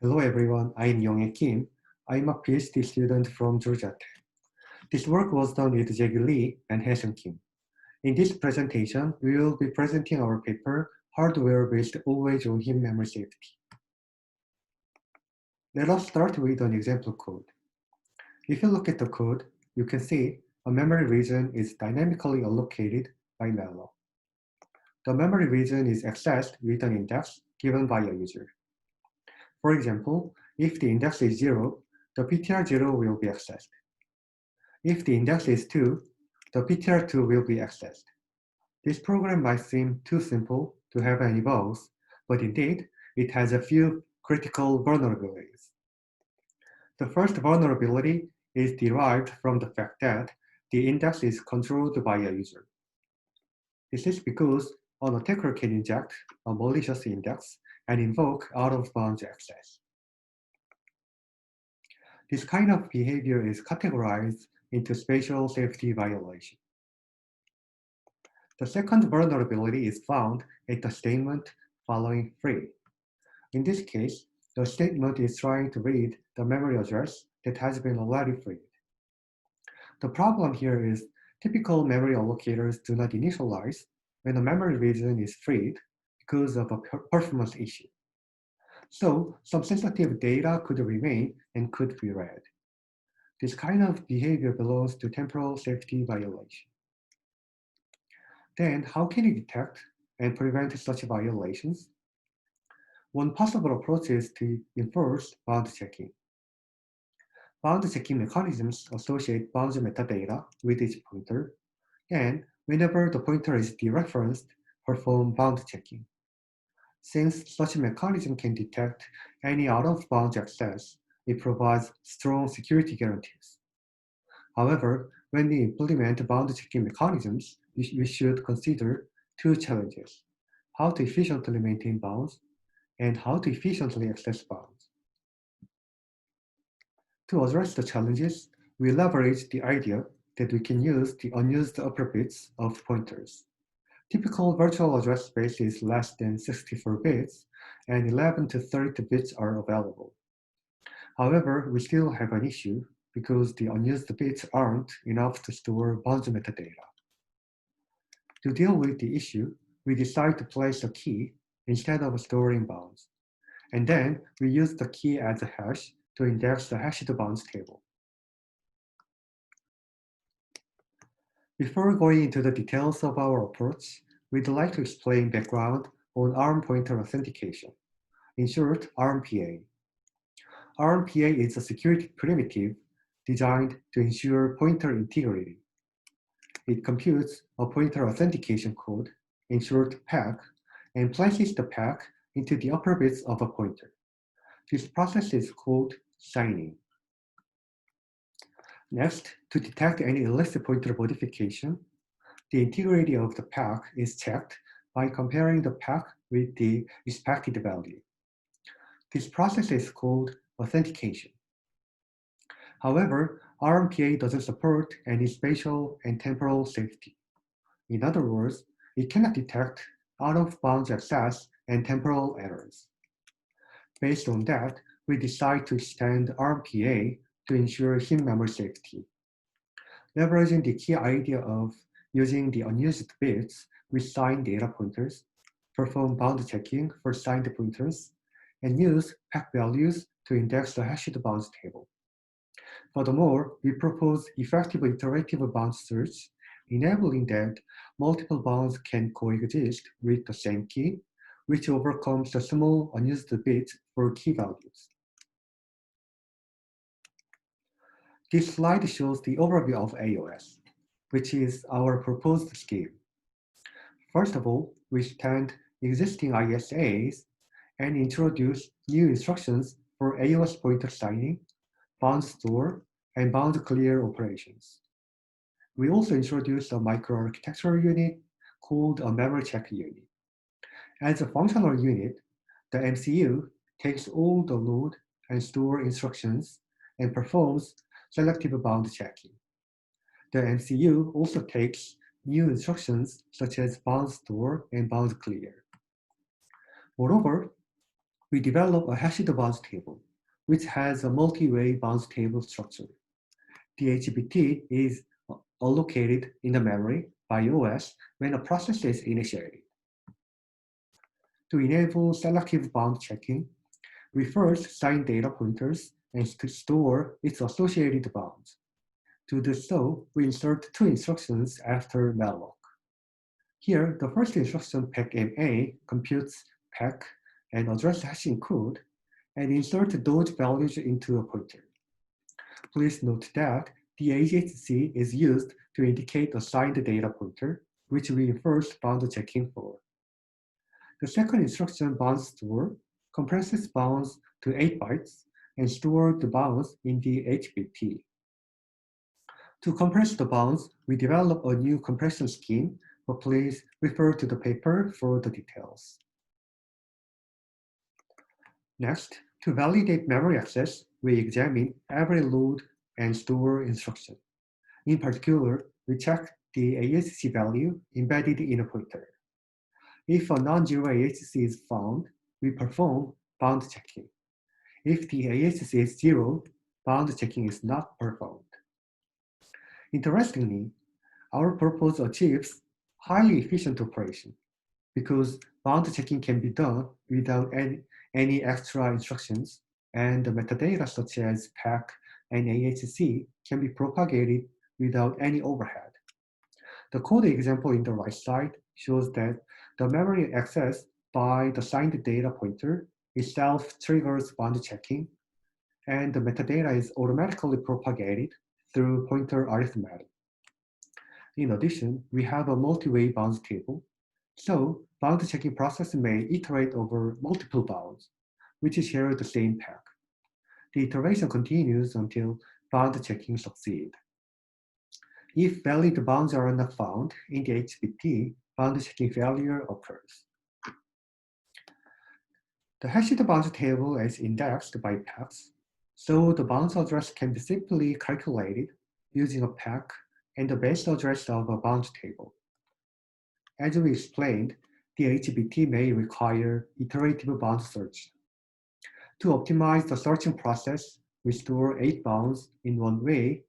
Hello everyone, I'm Young Kim. I'm a PhD student from Georgia Tech. This work was done with Jae Lee and Hae-Sung Kim. In this presentation, we will be presenting our paper, Hardware-Based Always-on Heap Memory Safety. Let us start with an example code. If you look at the code, you can see a memory region is dynamically allocated by malloc. The memory region is accessed with an index given by a user. For example, if the index is 0, the PTR0 will be accessed. If the index is 2, the PTR2 will be accessed. This program might seem too simple to have any bugs, but indeed, it has a few critical vulnerabilities. The first vulnerability is derived from the fact that the index is controlled by a user. This is because an attacker can inject a malicious index and invoke out-of-bounds access. This kind of behavior is categorized into spatial safety violation. The second vulnerability is found at the statement following free. In this case, the statement is trying to read the memory address that has been already freed. The problem here is typical memory allocators do not initialize when a memory region is freed because of a performance issue. So some sensitive data could remain and could be read. This kind of behavior belongs to temporal safety violation. Then how can you detect and prevent such violations? One possible approach is to enforce bound checking. Bound checking mechanisms associate bounds metadata with each pointer, and whenever the pointer is dereferenced, perform bound checking. Since such a mechanism can detect any out-of-bounds access, it provides strong security guarantees. However, when we implement bound checking mechanisms, we should consider two challenges: how to efficiently maintain bounds and how to efficiently access bounds. To address the challenges, we leverage the idea that we can use the unused upper bits of pointers. Typical virtual address space is less than 64 bits, and 11 to 32 bits are available. However, we still have an issue because the unused bits aren't enough to store bounds metadata. To deal with the issue, we decide to place a key instead of storing bounds. And then we use the key as a hash to index the hashed bounds table. Before going into the details of our approach, we'd like to explain background on ARM pointer authentication, in short, ARMPA. ARMPA is a security primitive designed to ensure pointer integrity. It computes a pointer authentication code, in short PAC, and places the PAC into the upper bits of a pointer. This process is called signing. Next, to detect any illicit pointer modification, the integrity of the PAC is checked by comparing the PAC with the expected value. This process is called authentication. However, RMPA doesn't support any spatial and temporal safety. In other words, it cannot detect out-of-bounds access and temporal errors. Based on that, we decide to extend RMPA to ensure heap memory safety. Leveraging the key idea of using the unused bits with signed data pointers, perform bound checking for signed pointers, and use PAC values to index the hashed bounds table. Furthermore, we propose effective iterative bound search, enabling that multiple bounds can coexist with the same key, which overcomes the small unused bits for key values. This slide shows the overview of AOS, which is our proposed scheme. First of all, we extend existing ISAs and introduce new instructions for AOS pointer signing, bound store, and bound clear operations. We also introduce a microarchitectural unit called a memory check unit. As a functional unit, the MCU takes all the load and store instructions and performs selective bound checking. The MCU also takes new instructions such as bound store and bound clear. Moreover, We develop a hashed bounds table, which has a multi-way bounds table structure. The HBT is allocated in the memory by OS when a process is initiated. To enable selective bound checking, we first assign data pointers and to store its associated bounds. To do so, we insert two instructions after malloc. Here, the first instruction packMA computes pack and address hashing code and insert those values into a pointer. Please note that the AHC is used to indicate assigned data pointer, which we first bound checking for. The second instruction bounds store compresses bounds to 8 bytes and stores the bounds in the HBT. To compress the bounds, we develop a new compression scheme, but please refer to the paper for the details. Next, to validate memory access, we examine every load and store instruction. In particular, we check the AHC value embedded in a pointer. If a non-zero AHC is found, we perform bound checking. If the AHC is zero, bound checking is not performed. Interestingly, our purpose achieves highly efficient operation because bound checking can be done without any extra instructions, and the metadata such as pack and AHC can be propagated without any overhead. The code example in the right side shows that the memory access by the signed data pointer itself triggers bound checking, and the metadata is automatically propagated through pointer arithmetic. In addition, we have a multi-way bounds table, so bound checking process may iterate over multiple bounds, which share the same pack. The iteration continues until bound checking succeeds. If valid bounds are not found in the HBT, bound checking failure occurs. The hashed bounds table is indexed by packs, so the bounds address can be simply calculated using a pack and the base address of a bounds table. As we explained, the HBT may require iterative bound search. To optimize the searching process, we store 8 bounds in one way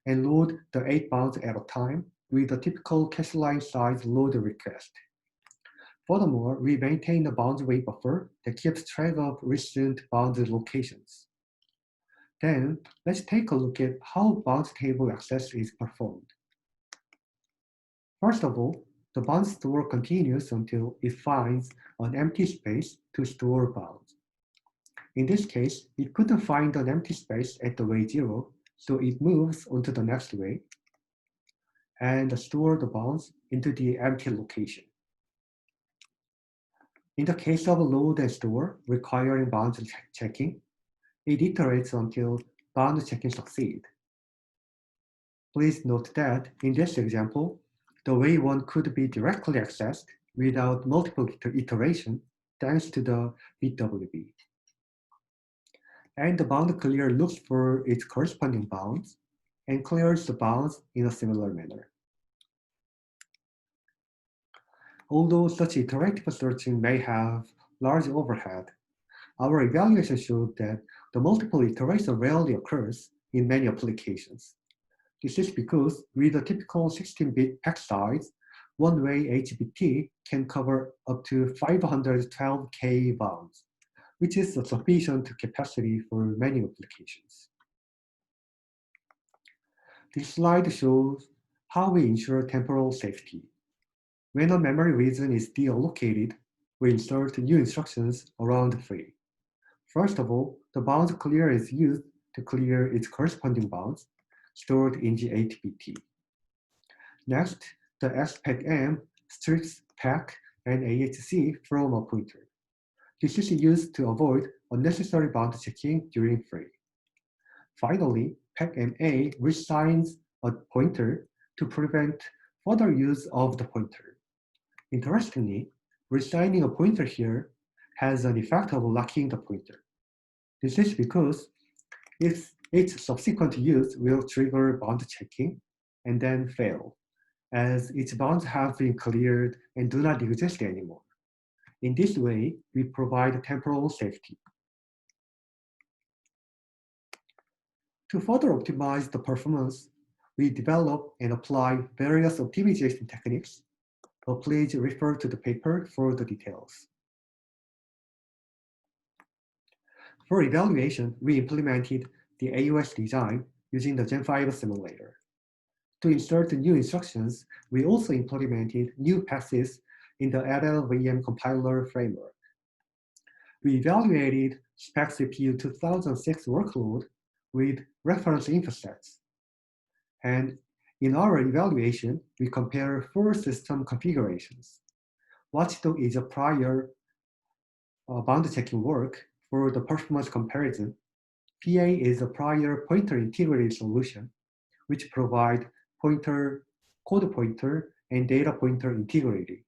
and load the 8 bounds at a time with a typical cache line size load request. Furthermore, we maintain a bounds way buffer that keeps track of recent bounds locations. Then, let's take a look at how bounds table access is performed. First of all, the bounds store continues until it finds an empty space to store bounds. In this case, it couldn't find an empty space at the way 0, so it moves onto the next way and store the bounds into the empty location. In the case of load and store requiring bounds checking, it iterates until bound checking succeeds. Please note that in this example, the way 1 could be directly accessed without multiple iteration thanks to the BWB. And the bound clear looks for its corresponding bounds and clears the bounds in a similar manner. Although such iterative searching may have large overhead, our evaluation showed that the multiple iteration rarely occurs in many applications. This is because with a typical 16-bit pack size, one-way HBT can cover up to 512K bounds, which is a sufficient capacity for many applications. This slide shows how we ensure temporal safety. When a memory region is deallocated, we insert new instructions around free. First of all, the bounds clear is used to clear its corresponding bounds stored in the HBT. Next, the XPACM strips pack and AHC from a pointer. This is used to avoid unnecessary bound checking during free. Finally, PACMA reassigns a pointer to prevent further use of the pointer. Interestingly, reassigning a pointer here has an effect of locking the pointer. This is because its subsequent use will trigger bound checking and then fail, as its bounds have been cleared and do not exist anymore. In this way, we provide temporal safety. To further optimize the performance, we develop and apply various optimization techniques, but please refer to the paper for the details. For evaluation, we implemented the AUS design using the Gen 5 simulator. To insert new instructions, we also implemented new passes in the LLVM compiler framework. We evaluated Spec CPU 2006 workload with reference info sets. And in our evaluation, we compare 4 system configurations. Watchdog is a prior bound checking work for the performance comparison. PA is a prior pointer integrity solution, which provide pointer, code pointer, and data pointer integrity.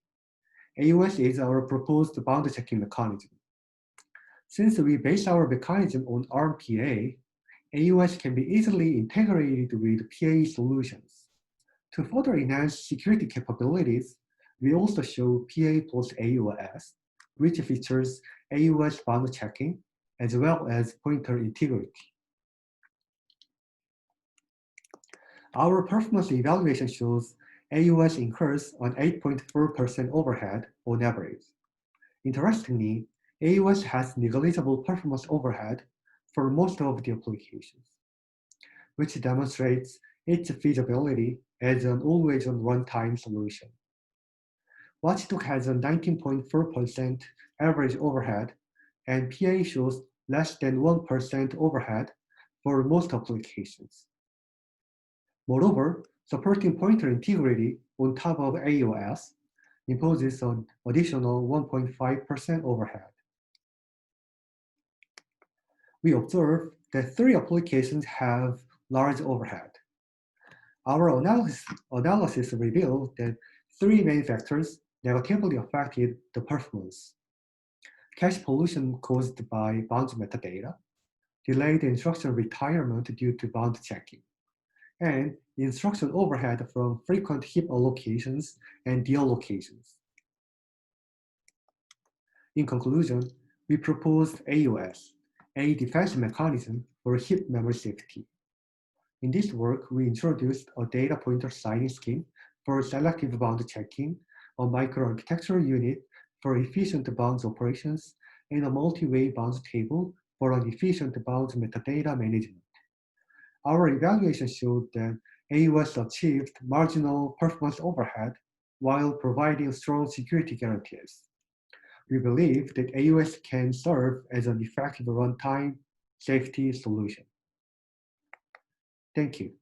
AUS is our proposed bound checking mechanism. Since we base our mechanism on ARM PA, AUS can be easily integrated with PA solutions. To further enhance security capabilities, we also show PA plus AUS, which features AUS bound checking, as well as pointer integrity. Our performance evaluation shows AUS incurs an 8.4% overhead on average. Interestingly, AUS has negligible performance overhead for most of the applications, which demonstrates its feasibility as an always-on runtime solution. Watchdog has a 19.4% average overhead, and PA shows less than 1% overhead for most applications. Moreover, supporting pointer integrity on top of AUS imposes an additional 1.5% overhead. We observe that 3 applications have large overhead. Our analysis revealed that 3 main factors negatively affected the performance: cache pollution caused by bound metadata, delayed instruction retirement due to bound checking, and instruction overhead from frequent heap allocations and deallocations. In conclusion, we proposed AUS, a defense mechanism for heap memory safety. In this work, we introduced a data pointer signing scheme for selective bound checking, a microarchitectural unit for efficient bounds operations, and a multi-way bounds table for an efficient bounds metadata management. Our evaluation showed that AUS achieved marginal performance overhead while providing strong security guarantees. We believe that AUS can serve as an effective runtime safety solution. Thank you.